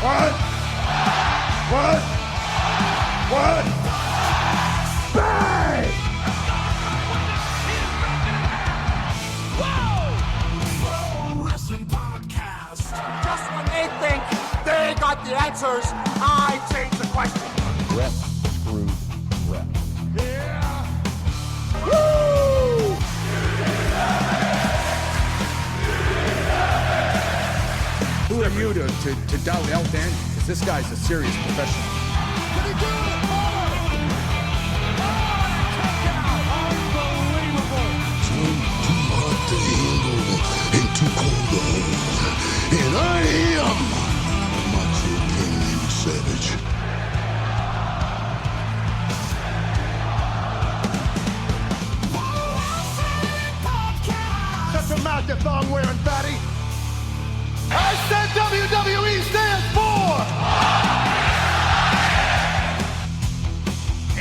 What? Bang! Wrestling podcast. Just when they think they got the answers, I change the question. Rep screw rep. Yeah. Woo! Who are you to doubt El Dandy? Because this guy's a serious professional. Did he do it? Too hot to handle and too cold to hold. And I am Macho King Savage. Shut your mouth, you thong-wearing fatty. I said WWE stands for...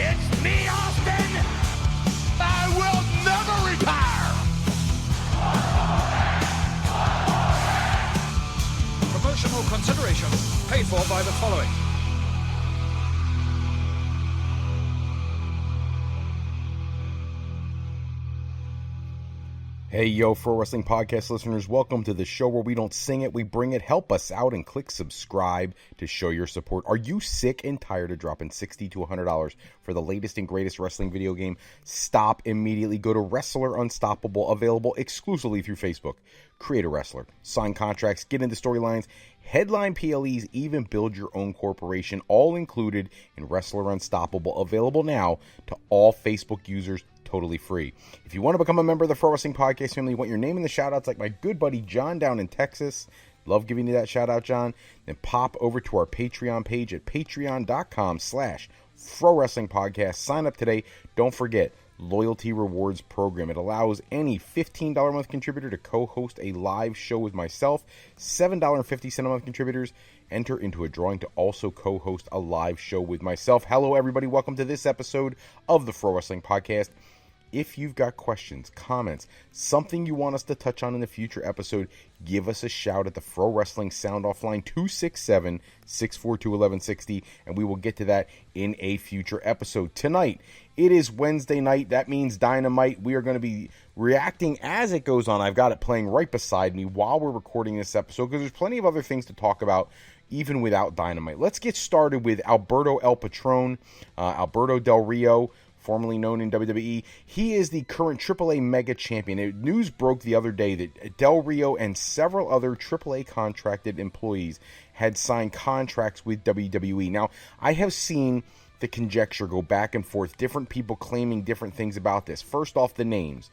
It's me, Austin. I will never retire. Promotional consideration paid for by the following. Hey, yo, Pro Wrestling Podcast listeners, welcome to the show where we don't sing it, we bring it. Help us out and click subscribe to show your support. Are you sick and tired of dropping $60 to $100 for the latest and greatest wrestling video game? Stop immediately. Go to Wrestler Unstoppable, available exclusively through Facebook. Create a wrestler, sign contracts, get into storylines, headline PLEs, even build your own corporation, all included in Wrestler Unstoppable, available now to all Facebook users, totally free. If you want to become a member of the Pro Wrestling Podcast family, you want your name in the shout-outs like my good buddy John down in Texas, love giving you that shout-out, John, then pop over to our Patreon page at patreon.com/Pro Wrestling Podcast. Sign up today. Don't forget, Loyalty Rewards Program. It allows any $15 a month contributor to co-host a live show with myself. $7.50 a month contributors enter into a drawing to also co-host a live show with myself. Hello, everybody. Welcome to this episode of the Pro Wrestling Podcast. If you've got questions, comments, something you want us to touch on in the future episode, give us a shout at the Pro Wrestling Sound Off line 267-642-1160, and we will get to that in a future episode. Tonight, it is Wednesday night. That means Dynamite. We are going to be reacting as it goes on. I've got it playing right beside me while we're recording this episode because there's plenty of other things to talk about even without Dynamite. Let's get started with Alberto El Patron, Alberto Del Rio, formerly known in WWE. He is the current AAA Mega Champion. News broke the other day that Del Rio and several other AAA contracted employees had signed contracts with WWE. Now, I have seen the conjecture go back and forth, different people claiming different things about this. First off, the names.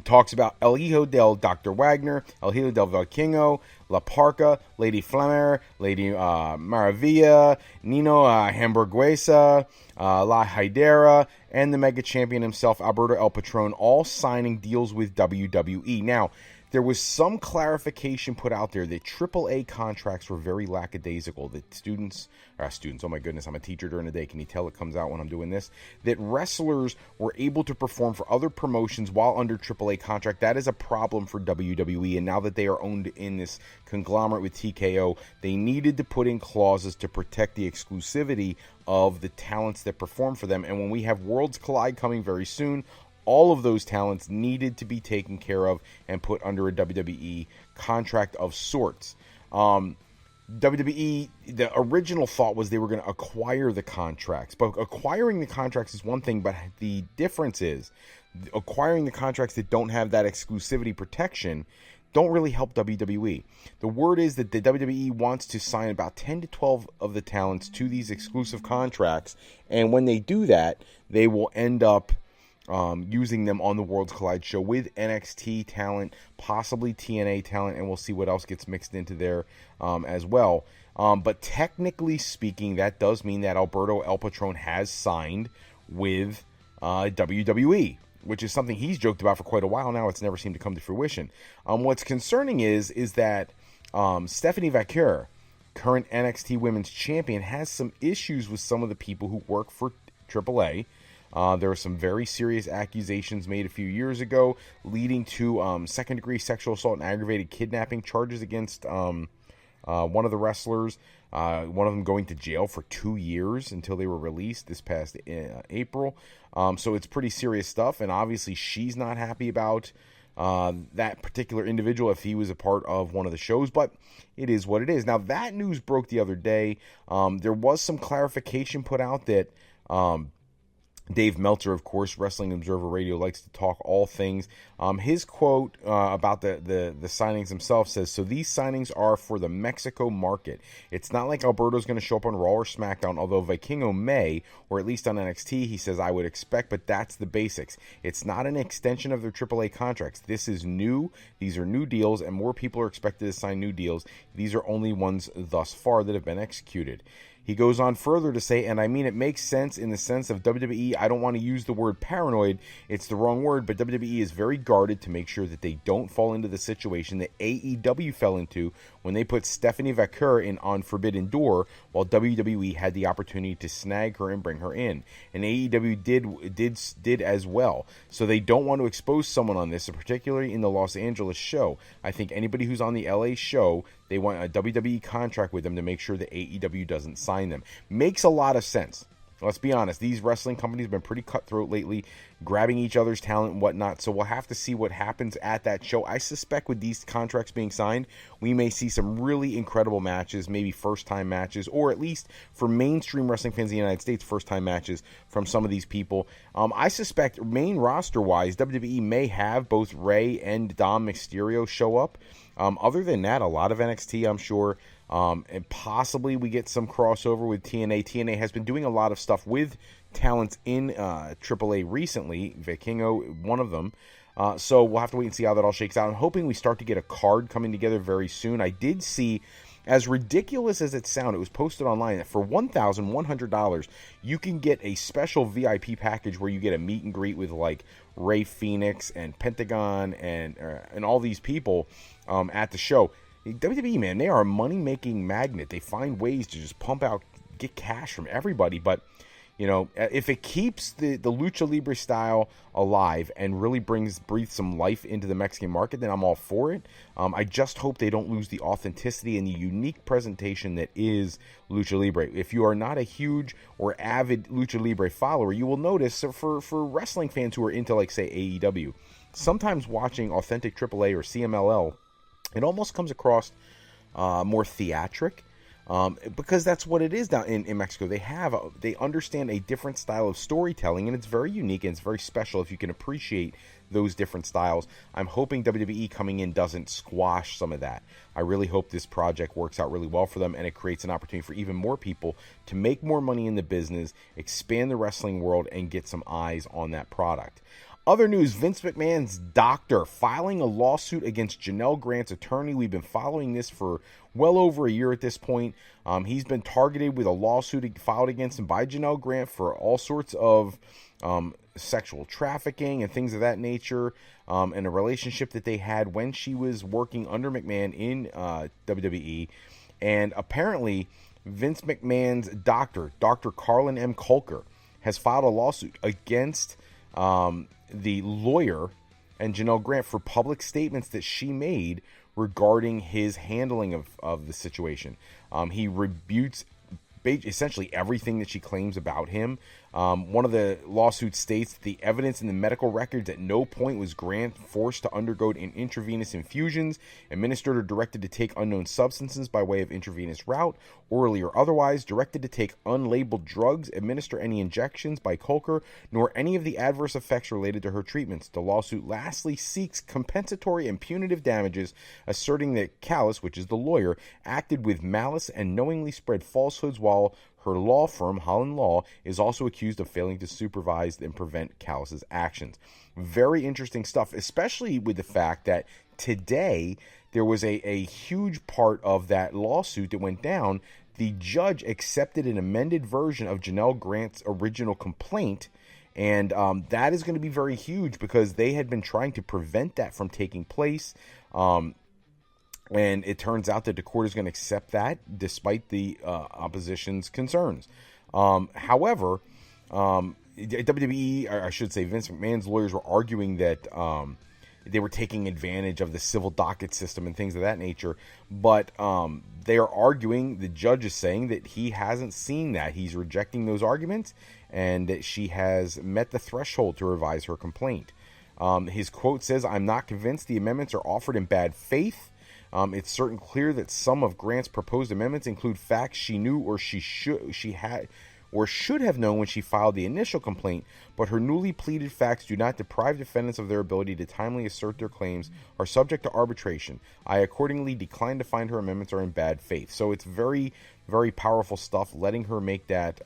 Talks about El Hijo del Dr. Wagner, El Hijo del Vikingo, La Parca, Lady Flamer, Lady Maravilla, Nino Hamburguesa, La Hydera, and the Mega Champion himself, Alberto El Patron, all signing deals with WWE. Now, there was some clarification put out there that AAA contracts were very lackadaisical, that students, oh my goodness, I'm a teacher during the day, can you tell it comes out when I'm doing this? That wrestlers were able to perform for other promotions while under AAA contract. That is a problem for WWE, and now that they are owned in this conglomerate with TKO, they needed to put in clauses to protect the exclusivity of the talents that perform for them, and when we have Worlds Collide coming very soon, all of those talents needed to be taken care of and put under a WWE contract of sorts. WWE, the original thought was they were going to acquire the contracts. But acquiring the contracts is one thing, but the difference is acquiring the contracts that don't have that exclusivity protection don't really help WWE. The word is that the WWE wants to sign about 10 to 12 of the talents to these exclusive contracts, and when they do that, they will end up using them on the Worlds Collide show with NXT talent, possibly TNA talent, and we'll see what else gets mixed into there as well. But technically speaking, that does mean that Alberto El Patron has signed with WWE, which is something he's joked about for quite a while now. It's never seemed to come to fruition. What's concerning is that Stephanie Vaquer, current NXT Women's Champion, has some issues with some of the people who work for AAA. There were some very serious accusations made a few years ago, leading to second-degree sexual assault and aggravated kidnapping charges against One of the wrestlers, one of them going to jail for 2 years until they were released this past April. So it's pretty serious stuff, and obviously she's not happy about that particular individual if he was a part of one of the shows, but it is what it is. Now, that news broke the other day. There was some clarification put out that Dave Meltzer, of course, Wrestling Observer Radio, likes to talk all things. His quote about the signings themselves says, "So these signings are for the Mexico market. It's not like Alberto's going to show up on Raw or SmackDown, although Vikingo may, or at least on NXT, he says, I would expect, but that's the basics. It's not an extension of their AAA contracts. This is new. These are new deals, and more people are expected to sign new deals. These are only ones thus far that have been executed." He goes on further to say, and I mean it makes sense in the sense of WWE, I don't want to use the word paranoid, it's the wrong word, but WWE is very guarded to make sure that they don't fall into the situation that AEW fell into when they put Stephanie Vaquer in on Forbidden Door, while WWE had the opportunity to snag her and bring her in. And AEW did as well. So they don't want to expose someone on this, particularly in the Los Angeles show. I think anybody who's on the LA show, they want a WWE contract with them to make sure that AEW doesn't sign them. Makes a lot of sense. Let's be honest. These wrestling companies have been pretty cutthroat lately, grabbing each other's talent and whatnot. So we'll have to see what happens at that show. I suspect with these contracts being signed, we may see some really incredible matches, maybe first-time matches, or at least for mainstream wrestling fans in the United States, first-time matches from some of these people. I suspect main roster-wise, WWE may have both Rey and Dom Mysterio show up. Other than that, a lot of NXT, I'm sure. And possibly we get some crossover with TNA. TNA has been doing a lot of stuff with talents in AAA recently. Vikingo, one of them. So we'll have to wait and see how that all shakes out. I'm hoping we start to get a card coming together very soon. I did see, as ridiculous as it sounded, it was posted online that for $1,100, you can get a special VIP package where you get a meet and greet with like Rey Fenix and Pentagon and all these people at the show. WWE, man, they are a money-making magnet. They find ways to just pump out, get cash from everybody. But, you know, if it keeps the Lucha Libre style alive and really breathes some life into the Mexican market, then I'm all for it. I just hope they don't lose the authenticity and the unique presentation that is Lucha Libre. If you are not a huge or avid Lucha Libre follower, you will notice for wrestling fans who are into, like, say, AEW, sometimes watching authentic AAA or CMLL, it almost comes across more theatric, because that's what it is down in Mexico. They understand a different style of storytelling, and it's very unique and it's very special if you can appreciate those different styles. I'm hoping WWE coming in doesn't squash some of that. I really hope this project works out really well for them, and it creates an opportunity for even more people to make more money in the business, expand the wrestling world, and get some eyes on that product. Other news, Vince McMahon's doctor filing a lawsuit against Janelle Grant's attorney. We've been following this for well over a year at this point. He's been targeted with a lawsuit filed against him by Janelle Grant for all sorts of sexual trafficking and things of that nature, and a relationship that they had when she was working under McMahon in WWE. And apparently, Vince McMahon's doctor, Dr. Carlin M. Kolker, has filed a lawsuit against the lawyer and Janelle Grant for public statements that she made regarding his handling of the situation. He rebukes essentially everything that she claims about him. One of the lawsuits states that the evidence in the medical records at no point was Grant forced to undergo intravenous infusions, administered or directed to take unknown substances by way of intravenous route, orally or otherwise, directed to take unlabeled drugs, administer any injections by Kolker, nor any of the adverse effects related to her treatments. The lawsuit lastly seeks compensatory and punitive damages, asserting that Callis, which is the lawyer, acted with malice and knowingly spread falsehoods, while her law firm, Holland Law, is also accused of failing to supervise and prevent Callis' actions. Very interesting stuff, especially with the fact that today there was a huge part of that lawsuit that went down. The judge accepted an amended version of Janelle Grant's original complaint, and that is going to be very huge because they had been trying to prevent that from taking place. And it turns out that the court is going to accept that despite the opposition's concerns. However, WWE, or I should say Vince McMahon's lawyers were arguing that they were taking advantage of the civil docket system and things of that nature. But they are arguing, the judge is saying that he hasn't seen that. He's rejecting those arguments, and that she has met the threshold to revise her complaint. His quote says, "I'm not convinced the amendments are offered in bad faith. It's certain clear that some of Grant's proposed amendments include facts she knew or she should have known when she filed the initial complaint, but her newly pleaded facts do not deprive defendants of their ability to timely assert their claims, are subject to arbitration. I accordingly decline to find her amendments are in bad faith." So it's very, very powerful stuff, letting her make that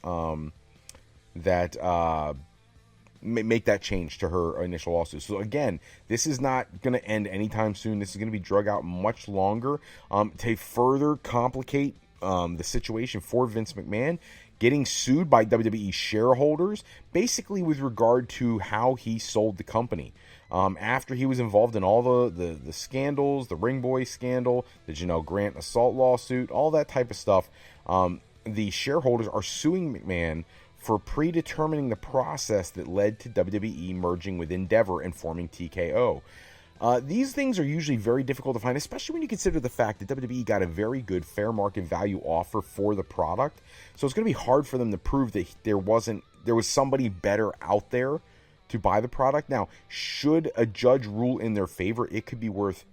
make that change to her initial lawsuit. So again, this is not going to end anytime soon. This is going to be drug out much longer. To further complicate the situation for Vince McMahon, getting sued by WWE shareholders, basically with regard to how he sold the company. After he was involved in all the scandals, the Ring Boy scandal, the Janelle Grant assault lawsuit, all that type of stuff, the shareholders are suing McMahon for predetermining the process that led to WWE merging with Endeavor and forming TKO. These things are usually very difficult to find, especially when you consider the fact that WWE got a very good fair market value offer for the product. So it's going to be hard for them to prove that there was somebody better out there to buy the product. Now, should a judge rule in their favor, it could be worth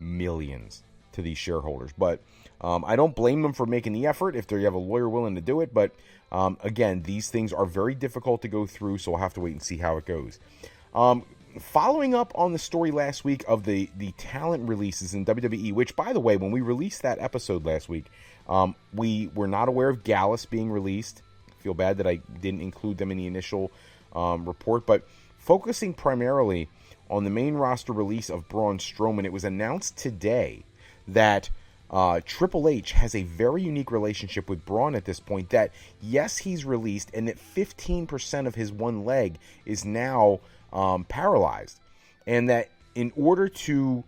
millions to these shareholders. But I don't blame them for making the effort if they have a lawyer willing to do it. But again, these things are very difficult to go through, so we'll have to wait and see how it goes. Following up on the story last week of the talent releases in WWE, which, by the way, when we released that episode last week, we were not aware of Gallus being released. I feel bad that I didn't include them in the initial report, but focusing primarily on the main roster release of Braun Strowman, it was announced today that Triple H has a very unique relationship with Braun at this point, that yes, he's released, and that 15% of his one leg is now paralyzed, and that in order to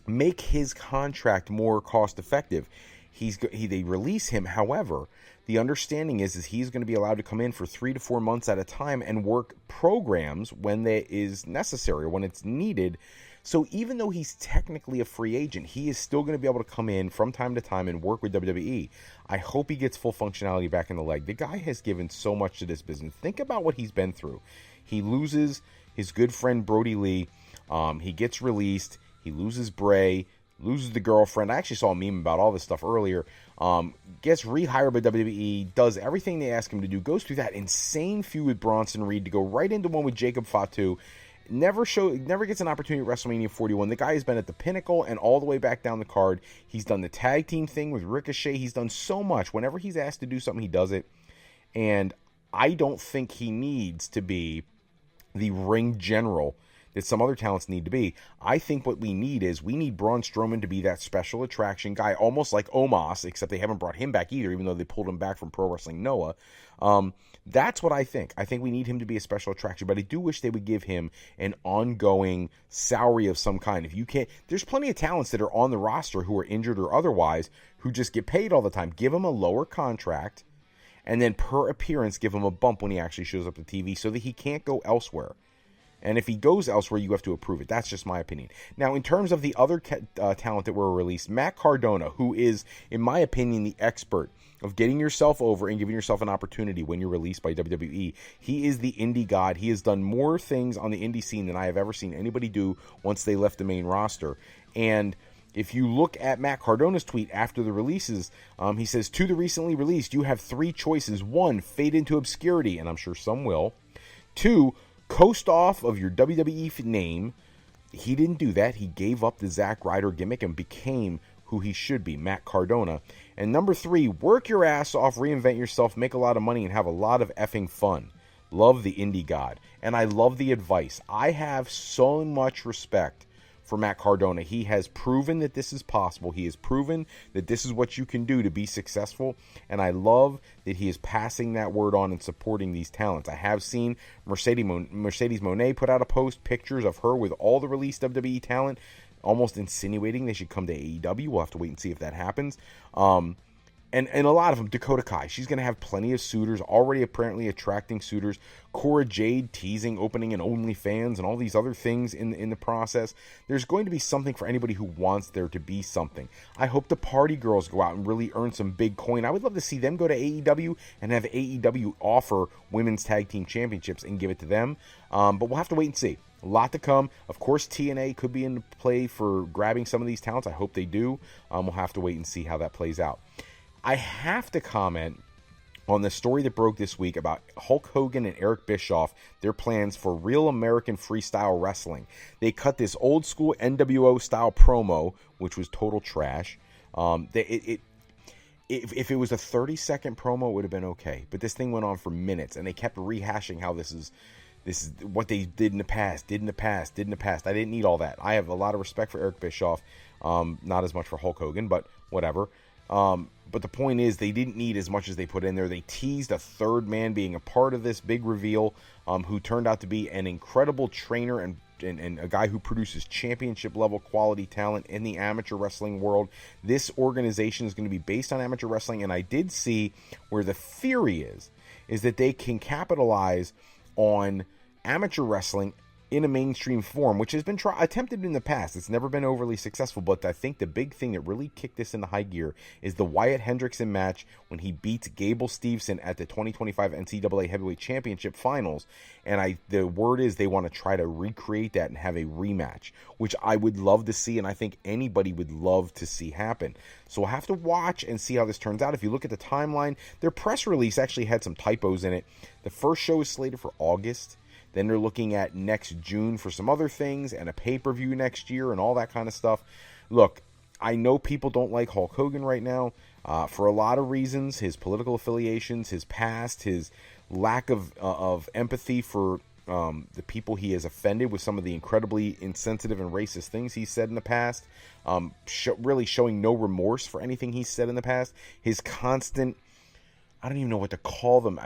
make his contract more cost effective, they release him. However, the understanding is he's going to be allowed to come in for 3 to 4 months at a time and work programs when that is necessary or when it's needed. So even though he's technically a free agent, he is still going to be able to come in from time to time and work with WWE. I hope he gets full functionality back in the leg. The guy has given so much to this business. Think about what he's been through. He loses his good friend Brody Lee. He gets released. He loses Bray. Loses the girlfriend. I actually saw a meme about all this stuff earlier. Gets rehired by WWE. Does everything they ask him to do. Goes through that insane feud with Bronson Reed to go right into one with Jacob Fatu. Never gets an opportunity at WrestleMania 41. The guy has been at the pinnacle and all the way back down the card. He's done the tag team thing with Ricochet. He's done so much. Whenever he's asked to do something, he does it. And I don't think he needs to be the ring general that some other talents need to be. I think what we need Braun Strowman to be that special attraction guy, almost like Omos, except they haven't brought him back either, even though they pulled him back from Pro Wrestling Noah. That's what I think. I think we need him to be a special attraction, but I do wish they would give him an ongoing salary of some kind. If you can't, there's plenty of talents that are on the roster who are injured or otherwise who just get paid all the time. Give him a lower contract, and then per appearance, give him a bump when he actually shows up to TV so that he can't go elsewhere. And if he goes elsewhere, you have to approve it. That's just my opinion. Now, in terms of the other talent that were released, Matt Cardona, who is, in my opinion, the expert of getting yourself over and giving yourself an opportunity when you're released by WWE. He is the indie god. He has done more things on the indie scene than I have ever seen anybody do once they left the main roster. And if you look at Matt Cardona's tweet after the releases, he says, to the recently released, you have 3 choices. 1, fade into obscurity, and I'm sure some will. 2, coast off of your WWE name. He didn't do that. He gave up the Zack Ryder gimmick and became who he should be, Matt Cardona. And number 3, work your ass off, reinvent yourself, make a lot of money, and have a lot of effing fun. Love the indie god. And I love the advice. I have so much respect for Matt Cardona. He has proven that this is possible. He has proven that this is what you can do to be successful. And I love that he is passing that word on and supporting these talents. I have seen Mercedes Moné put out a post, pictures of her with all the released WWE talent, almost insinuating they should come to AEW. We'll have to wait and see if that happens. And a lot of them, Dakota Kai, she's going to have plenty of suitors, already apparently attracting suitors. Cora Jade teasing opening an OnlyFans and all these other things in the process. There's going to be something for anybody who wants there to be something. I hope the Party Girls go out and really earn some big coin. I would love to see them go to AEW and have AEW offer women's tag team championships and give it to them. But we'll have to wait and see. A lot to come. Of course, TNA could be in play for grabbing some of these talents. I hope they do. We'll have to wait and see how that plays out. I have to comment on the story that broke this week about Hulk Hogan and Eric Bischoff, their plans for Real American Freestyle Wrestling. They cut this old school NWO style promo, which was total trash. If it was a 30-second promo, it would have been okay. But this thing went on for minutes, and they kept rehashing how this is what they did in the past. I didn't need all that. I have a lot of respect for Eric Bischoff, not as much for Hulk Hogan, but whatever. But the point is, they didn't need as much as they put in there. They teased a third man being a part of this big reveal, who turned out to be an incredible trainer and a guy who produces championship level quality talent in the amateur wrestling world. This organization is going to be based on amateur wrestling, and I did see where the theory is that they can capitalize on amateur wrestling in a mainstream form, which has been attempted in the past. It's never been overly successful, but I think the big thing that really kicked this into high gear is the Wyatt Hendrickson match when he beats Gable Steveson at the 2025 NCAA Heavyweight Championship Finals. And the word is they want to try to recreate that and have a rematch, which I would love to see, and I think anybody would love to see happen. So we'll have to watch and see how this turns out. If you look at the timeline, their press release actually had some typos in it. The first show is slated for August. Then they're looking at next June for some other things and a pay-per-view next year and all that kind of stuff. Look, I know people don't like Hulk Hogan right now for a lot of reasons. His political affiliations, his past, his lack of empathy for the people he has offended with some of the incredibly insensitive and racist things he's said in the past. Really showing no remorse for anything he's said in the past. His constant... I don't even know what to call them,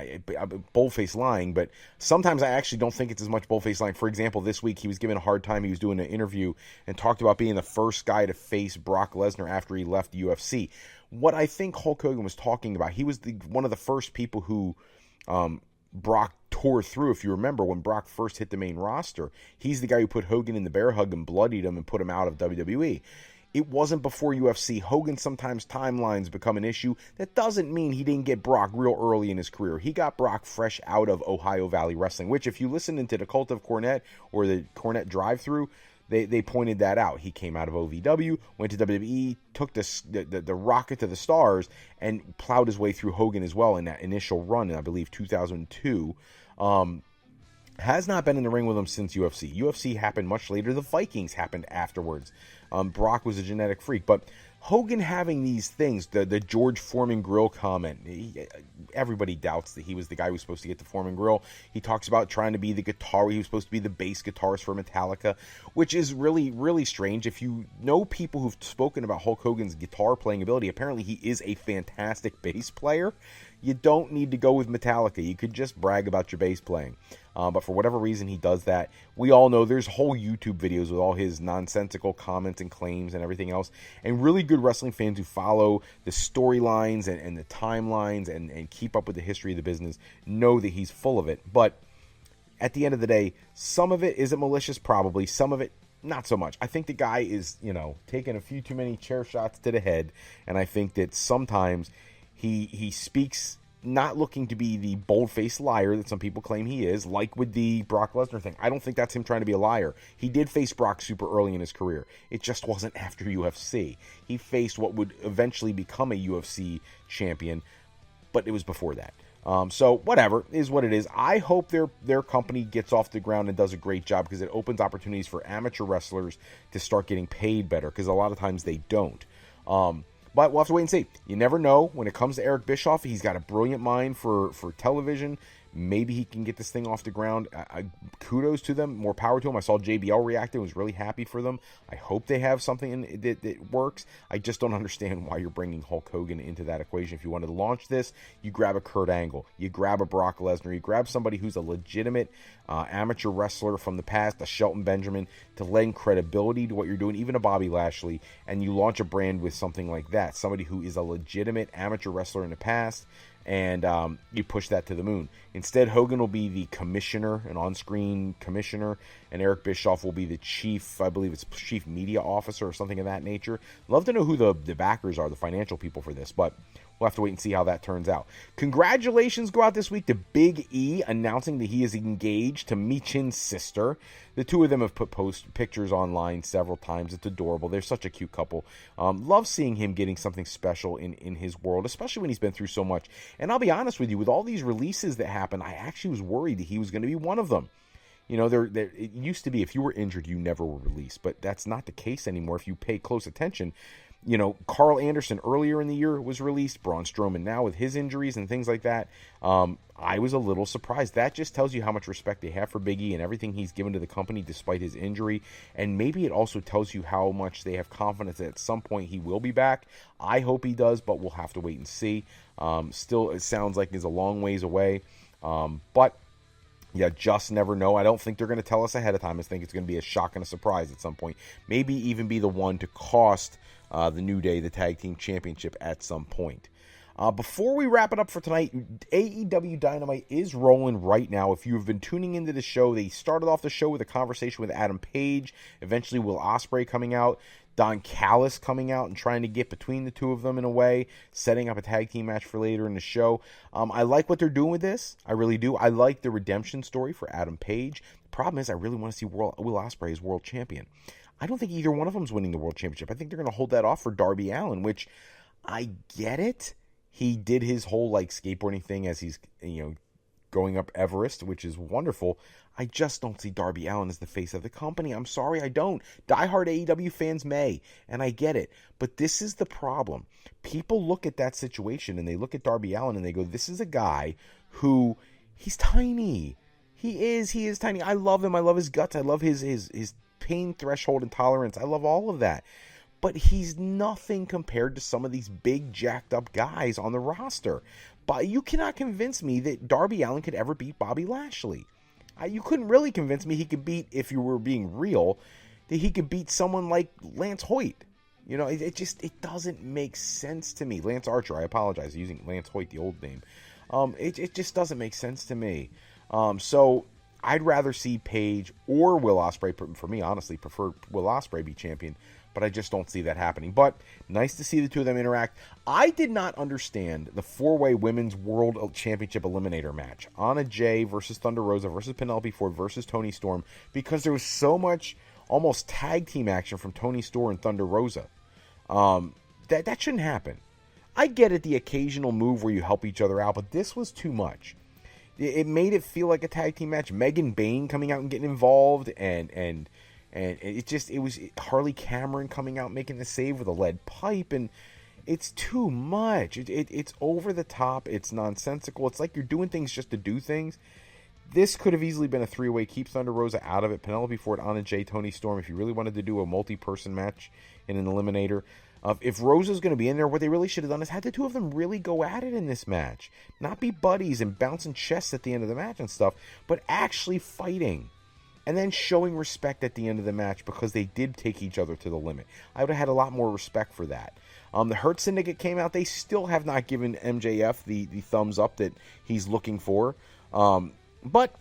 bold-faced lying, but sometimes I actually don't think it's as much bold-faced lying. For example, this week he was given a hard time. He was doing an interview and talked about being the first guy to face Brock Lesnar after he left the UFC. What I think Hulk Hogan was talking about, he was one of the first people who Brock tore through. If you remember, when Brock first hit the main roster, he's the guy who put Hogan in the bear hug and bloodied him and put him out of WWE. It wasn't before UFC. Hogan, sometimes timelines become an issue. That doesn't mean he didn't get Brock real early in his career. He got Brock fresh out of Ohio Valley Wrestling, which if you listen into the Cult of Cornette or the Cornette drive-thru, they pointed that out. He came out of OVW, went to WWE, took the rocket to the stars, and plowed his way through Hogan as well in that initial run in, I believe, 2002. Has not been in the ring with him since UFC. UFC happened much later. The Vikings happened afterwards. Brock was a genetic freak. But Hogan having these things, the George Foreman grill comment, everybody doubts that he was the guy who was supposed to get the Foreman grill. He talks about trying to be the guitar. He was supposed to be the bass guitarist for Metallica, which is really, really strange. If you know people who've spoken about Hulk Hogan's guitar playing ability, apparently he is a fantastic bass player. You don't need to go with Metallica. You could just brag about your bass playing. But for whatever reason, he does that. We all know there's whole YouTube videos with all his nonsensical comments and claims and everything else. And really good wrestling fans who follow the storylines and the timelines and keep up with the history of the business know that he's full of it. But at the end of the day, some of it isn't malicious, probably. Some of it, not so much. I think the guy is, taking a few too many chair shots to the head. And I think that sometimes he speaks not looking to be the bold-faced liar that some people claim he is, like with the Brock Lesnar thing. I don't think that's him trying to be a liar. He did face Brock super early in his career. It just wasn't after UFC. He faced what would eventually become a UFC champion, but it was before that. So whatever, is what it is. I hope their company gets off the ground and does a great job, because it opens opportunities for amateur wrestlers to start getting paid better, because a lot of times they don't. But we'll have to wait and see. You never know. When it comes to Eric Bischoff, he's got a brilliant mind for television. Maybe he can get this thing off the ground. Kudos to them. More power to them. I saw JBL react and was really happy for them. I hope they have something that works. I just don't understand why you're bringing Hulk Hogan into that equation. If you wanted to launch this, you grab a Kurt Angle. You grab a Brock Lesnar. You grab somebody who's a legitimate amateur wrestler from the past, a Shelton Benjamin, to lend credibility to what you're doing, even a Bobby Lashley, and you launch a brand with something like that. Somebody who is a legitimate amateur wrestler in the past, and you push that to the moon. Instead, Hogan will be the commissioner, an on-screen commissioner, and Eric Bischoff will be the chief, I believe it's chief media officer or something of that nature. Love to know who the backers are, the financial people for this, but we'll have to wait and see how that turns out. Congratulations go out this week to Big E, announcing that he is engaged to Michin's sister. The two of them have put pictures online several times. It's adorable. They're such a cute couple. Love seeing him getting something special in his world, especially when he's been through so much. And I'll be honest with you, with all these releases that happened, I actually was worried that he was going to be one of them. You know, it used to be if you were injured, you never were released, but that's not the case anymore if you pay close attention. You know, Carl Anderson earlier in the year was released. Braun Strowman now with his injuries and things like that. I was a little surprised. That just tells you how much respect they have for Big E and everything he's given to the company despite his injury. And maybe it also tells you how much they have confidence that at some point he will be back. I hope he does, but we'll have to wait and see. Still, it sounds like he's a long ways away. But you just never know. I don't think they're going to tell us ahead of time. I think it's going to be a shock and a surprise at some point. Maybe even be the one to cost the New Day the Tag Team Championship at some point. Before we wrap it up for tonight, AEW Dynamite is rolling right now. If you've been tuning into the show, they started off the show with a conversation with Adam Page. Eventually, Will Ospreay coming out. Don Callis coming out and trying to get between the two of them in a way, setting up a tag team match for later in the show. I like what they're doing with this. I really do. I like the redemption story for Adam Page. The problem is I really want to see Will Ospreay as world champion. I don't think either one of them is winning the world championship. I think they're going to hold that off for Darby Allin, which I get it. He did his whole skateboarding thing as he's going up Everest, which is wonderful. I just don't see Darby Allin as the face of the company. I'm sorry, I don't. Diehard AEW fans may, and I get it. But this is the problem. People look at that situation, and they look at Darby Allin, and they go, this is a guy who, he's tiny. He is tiny. I love him. I love his guts. I love his pain threshold and tolerance. I love all of that. But he's nothing compared to some of these big, jacked up guys on the roster. But you cannot convince me that Darby Allin could ever beat Bobby Lashley. You couldn't really convince me he could beat, if you were being real, that he could beat someone like Lance Hoyt. You know, it doesn't make sense to me. Lance Archer, I apologize, using Lance Hoyt, the old name. It just doesn't make sense to me. So I'd rather see Page or Will Ospreay, for me, honestly, prefer Will Ospreay be champion, but I just don't see that happening. But nice to see the two of them interact. I did not understand the four-way Women's World Championship Eliminator match. Anna Jay versus Thunder Rosa versus Penelope Ford versus Toni Storm, because there was so much almost tag team action from Toni Storm and Thunder Rosa. That shouldn't happen. I get it, the occasional move where you help each other out, but this was too much. It made it feel like a tag team match. Megan Bayne coming out and getting involved, and it was Harley Cameron coming out making the save with a lead pipe, and it's too much. It's over the top. It's nonsensical. It's like you're doing things just to do things. This could have easily been a three-way. Keep Thunder Rosa out of it. Penelope Ford, Anna Jay, Toni Storm. If you really wanted to do a multi-person match in an eliminator, if Rosa's going to be in there, what they really should have done is had the two of them really go at it in this match. Not be buddies and bouncing chests at the end of the match and stuff, but actually fighting. And then showing respect at the end of the match because they did take each other to the limit. I would have had a lot more respect for that. The Hurt Syndicate came out. They still have not given MJF the thumbs up that he's looking for. But,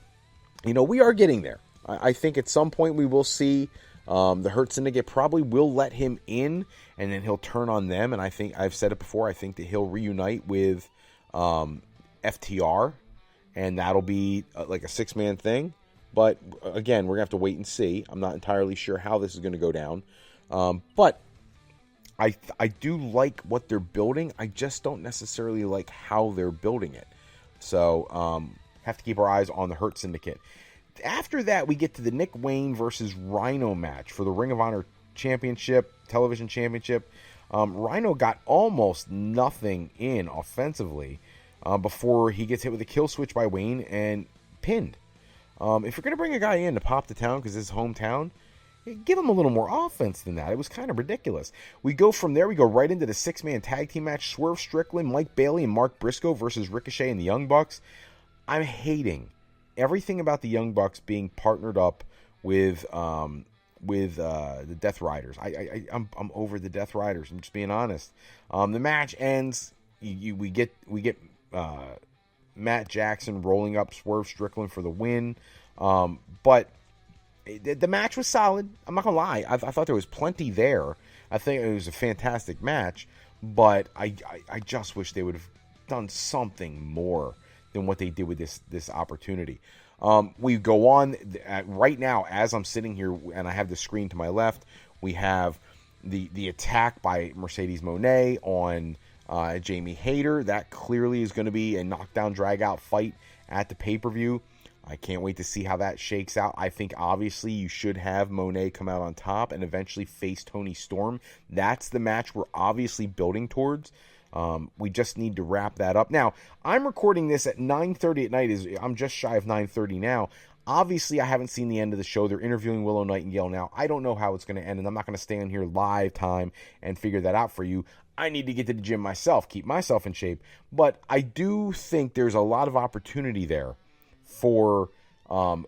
we are getting there. I think at some point we will see the Hurt Syndicate probably will let him in, and then he'll turn on them. And I think, I've said it before, I think that he'll reunite with FTR, and that'll be like a six-man thing. But, again, we're going to have to wait and see. I'm not entirely sure how this is going to go down. But I do like what they're building. I just don't necessarily like how they're building it. So, have to keep our eyes on the Hurt Syndicate. After that, we get to the Nick Wayne versus Rhino match for the Ring of Honor Championship, Television Championship. Rhino got almost nothing in offensively. before he gets hit with a kill switch by Wayne and pinned. If you're going to bring a guy in to pop the town because it's his hometown, give him a little more offense than that. It was kind of ridiculous. We go from there, we go right into the 6-man tag team match. Swerve Strickland, Mike Bailey, and Mark Briscoe versus Ricochet and the Young Bucks. I'm hating everything about the Young Bucks being partnered up with the Death Riders. I'm over the Death Riders. I'm just being honest. The match ends. We get Matt Jackson rolling up Swerve Strickland for the win. But the match was solid. I'm not gonna lie. I thought there was plenty there. I think it was a fantastic match. But I just wish they would have done something more than what they did with this opportunity. We go on right now as I'm sitting here and I have the screen to my left. We have the attack by Mercedes Moné on Jamie Hayter. That clearly is going to be a knockdown drag out fight at the pay-per-view. I can't wait to see how that shakes out. I think obviously you should have Moné come out on top and eventually face Toni Storm. That's the match we're obviously building towards. We just need to wrap that up. Now, I'm recording this at 9:30 at night. I'm just shy of 9:30 now. Obviously, I haven't seen the end of the show. They're interviewing Willow Nightingale now. I don't know how it's going to end, and I'm not going to stay on here live time and figure that out for you. I need to get to the gym myself, keep myself in shape. But I do think there's a lot of opportunity there for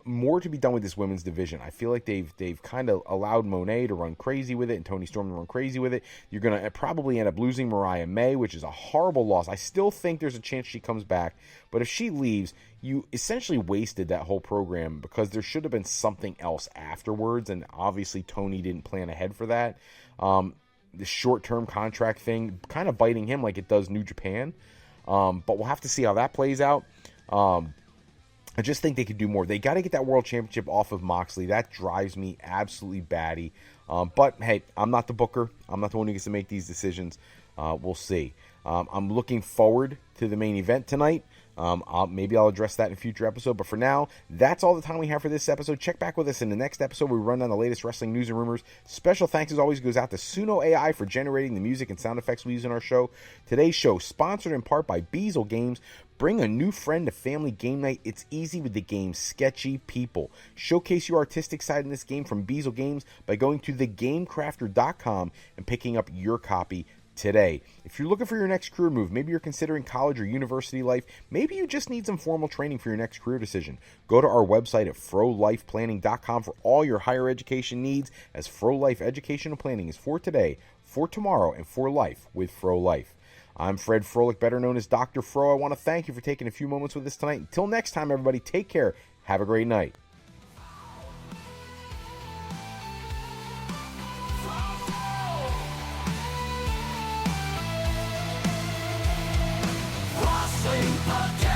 more to be done with this women's division. I feel like they've kind of allowed Moné to run crazy with it and Toni Storm to run crazy with it. You're going to probably end up losing Mariah May, which is a horrible loss. I still think there's a chance she comes back, but if she leaves, you essentially wasted that whole program because there should have been something else afterwards, and obviously Tony didn't plan ahead for that. The short-term contract thing kind of biting him like it does New Japan, but we'll have to see how that plays out. I just think they could do more. They got to get that world championship off of Moxley. That drives me absolutely batty. But, hey, I'm not the booker. I'm not the one who gets to make these decisions. We'll see. I'm looking forward to the main event tonight. Maybe I'll address that in a future episode. But for now, that's all the time we have for this episode. Check back with us in the next episode where we run down the latest wrestling news and rumors. Special thanks, as always, goes out to Suno AI for generating the music and sound effects we use in our show. Today's show, sponsored in part by Beazle Games. Bring a new friend to family game night. It's easy with the game Sketchy People. Showcase your artistic side in this game from Beazle Games by going to thegamecrafter.com and picking up your copy today. If you're looking for your next career move, maybe you're considering college or university life, maybe you just need some formal training for your next career decision, go to our website at frolifeplanning.com for all your higher education needs, as Fro Life Educational Planning is for today, for tomorrow, and for life with Fro Life. I'm Fred Froelich, better known as Dr. Fro. I want to thank you for taking a few moments with us tonight. Until next time, everybody, take care. Have a great night. Wrestling Podcast.